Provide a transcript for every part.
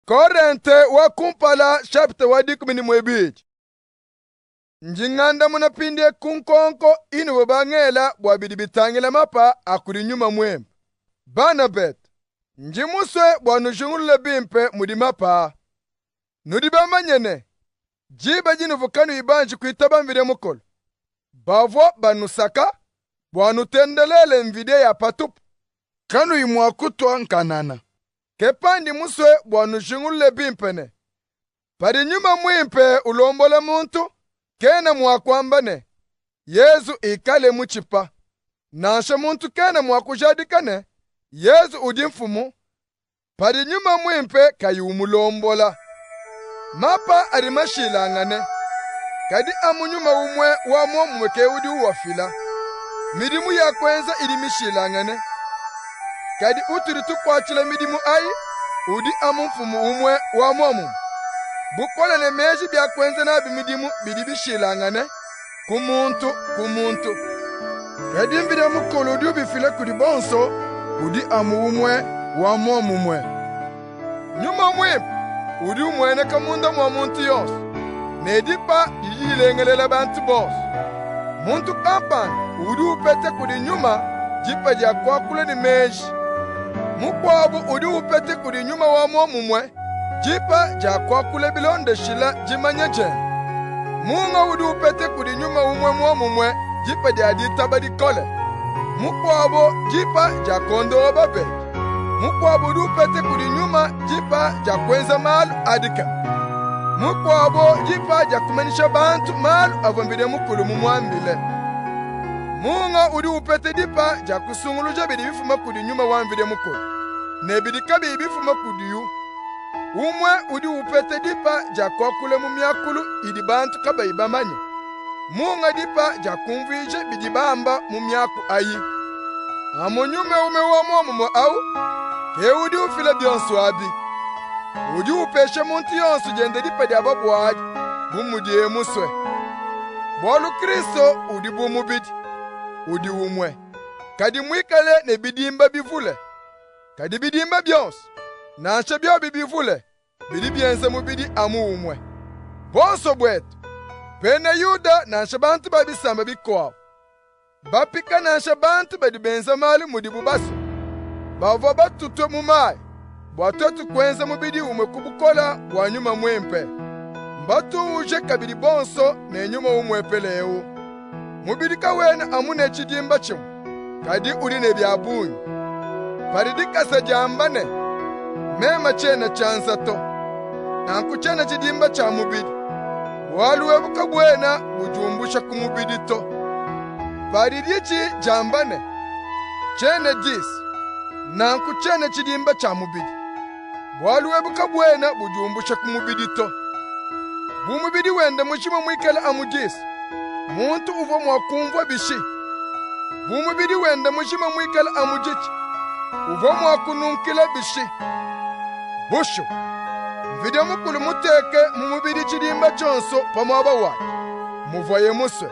Korente wa kumpala chapter wa dikumini mwebiji. Njinganda munapinde kunkonko inu wabangela bwabidi bitangela mapa akuri nyuma mwembe. Banabet. Njimuswe bwanushungulule bimpe mudi mapa. Nudibamanyene. Jiba jinu vukanu ibanji kuitaba mvide mukolo. Bavo banusaka bwanutendelele mvide ya patupu. Kanu imwakutwa nkanana. Kepandi muswe bwanushungulule bimpene. Pari nyuma mwimpe ulombola muntu. Kena mwakwambane. Yesu ikale muchipa. Nasha muntu kena mwakujadikane. Yesu udimfumu. Pari nyuma mwimpe kayumulombola. Mapa arimashilangane. Kadi amunyuma umwe wamo mweke udi uwafila. Midimu ya kwenza irimishilangane. Kadi uturitu kwachila midimu ai. Udi amumfumu umwe wamo. Bukola ne meji bya kwenza na bimidimu bidibishilangane. Kumuntu. Kadi mbide mukolo udi ubifile kudi bonso. Udi amu umwe wamo mumwe. Nyuma mwimpe. Udi umwene kamunda mwa muntu yos. Nedipa yilengelela bantu boss. Muntu kampan. Udi upete kudi nyuma. Jipa ja kwakule ni meji. Mukwabu udi upete kudi nyuma wamo mumwe. Jipa ja kwakule bilonde shila jimanye jen. Munga udi upete kudi nyuma umwe mwa mumwe. Jipa ja ditaba di kole. Mukwabu jipa ja kondo obabe. Mukwabu udi upete kudi nyuma. Jipa ja kwenza malu adika. Mukwabu jipa ja kumanisha bantu malu avombide mukulu mumwambile. Munga udi upete dipa ja kusunguluja bidi bifuma kudi nyuma wambide mukulu. Nebidika bidi bifuma kudi yu. Umwe udi upete dipa ja kwakule mumyakulu idi bantu kaba ibamanye. Munga dipa ja kumvije bidi bamba mumyaku ayi. Amonyume ume wamo mumo au. Ke udi ufile byonsu abi. Udi upeshe muntu yonsu jende dipa di ababwadi. Bumudie muswe. Bolu Kristo udi bumubidi. Udi umwe. Kadi mwikale ne bidimba bivule. Kadi bidimba byonsu. Nanshe byo bibivule. Bidi byenze mubidi amu umwe. Bonso bwetu. Pene Yuda nanshe bantu babisamba bikwawo. Bapika nanshe bantu badibenza mali mudi bubaso. Bava batutwe mumayi. Bwatotu kwenza mubidi umwe kubukola wanyuma mwempe. Mbatu uje kabidi bonso nenyuma umwe peleu. Mubidi kawena amune chidimba chimu. Kadi urine byabunyi. Paridika sajambane. Mema chena chansato. Nanku chena chidimba cha mubidi. Waluwe bukabwena bujumbusha kumubidi to. Paridichi jambane. Chene jisi. Nanku chene chidimba cha mubidi. Waluwe bukabwena bujumbusha kumubidi to. Bumubidi wende mushima mwikala amujisi. Muntu uvo mwakumva bishi. Bumubidi wende mushima mwikala amujichi. Uvo mwakununkila bishi. Busho. Mvide mukulu muteke mumubidi chidimba chonso pamwaba waki. Muvoye muswe.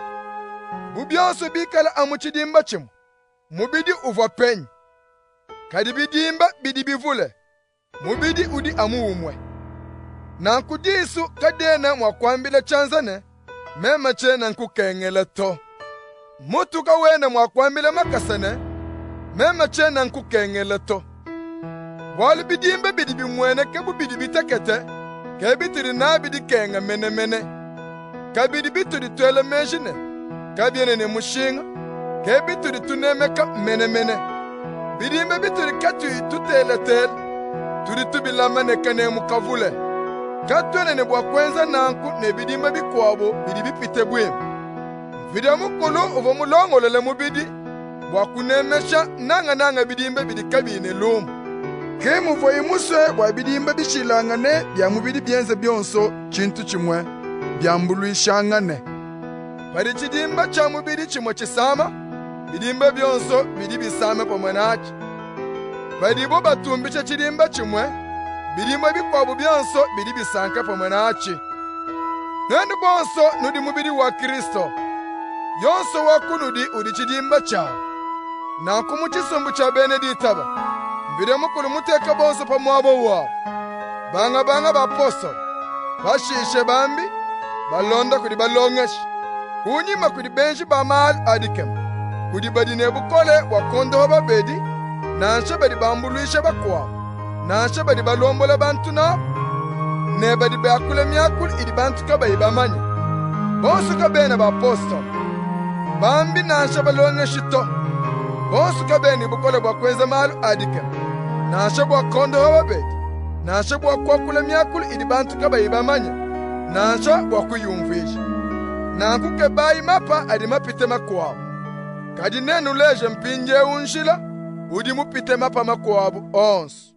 Bubyonso bikala amuchidimba chimu. Mubidi uva penyi. Kadi bidimba bidi bivule. Mubidi udi amu umwe. Nankudisu kadena mwakwambile chanzane. Mema chena nkukengele to. Mutu kawena mwakwambile makasane. Mema chena nkukengele to. Wali bidimba bidi bimwene kebu bidi bitekete. Kebitiri na bidi kenga mene. Kabidi bituri tuele mejine. Kabiene ne mushinga. Kebituri tunemeka mene. Bidimba bituri katui tutele. Turi tubilamane kane mukavule. Katwene ne bwakwenza nanku ne bidimba bikwabo bidi bipite bwem. Vida mukulu uvo mulongolele mubidi. Bwakunemesha nanga bidimba bidi kabine lumu. Ke muvoye muswe bwa bidimba bishilangane bya mubidi byenze byonso chintu chimwe byambuluishangane. Pari chidimba cha mubidi chimwe chisama bidimba byonso bidi bisame pomwenachi. Pari bo batumbicha chidimba chimwe bidimba bikwabo byonso bidi bisanke pomwenachi. Nende bonso nudi mubidi wa Kristo. Yonso wakunudi udi chidimba chao. Na kumuchisumbu cha Beneditaba. Mbide mukulu muteka bonso pamwabo wao. banga bapostoli bashishe bambi balonda kudi balongeshi kunyima kudi benshi bamali adikem kudi badi nebukole wakondoho babedi nanshe badi bambuluishe bakwawo nanshe badi balombola bantu nabo ne badi bakule myakulu idi bantu kabayi bamanye bonsu kabene bapostoli bambi nanshe balongeshi to bonsu kabene bukole bwakweza malu adikem nanshe bwakondoho babedi nanshe bwakwakula myakulu idi bantu kabayi bamanye nanshe bwakuyumvisha nankuke bayi mapa adi mapite makwawo kadi nenu leje mpinje unshila udi mupite mapa makwabu onsu.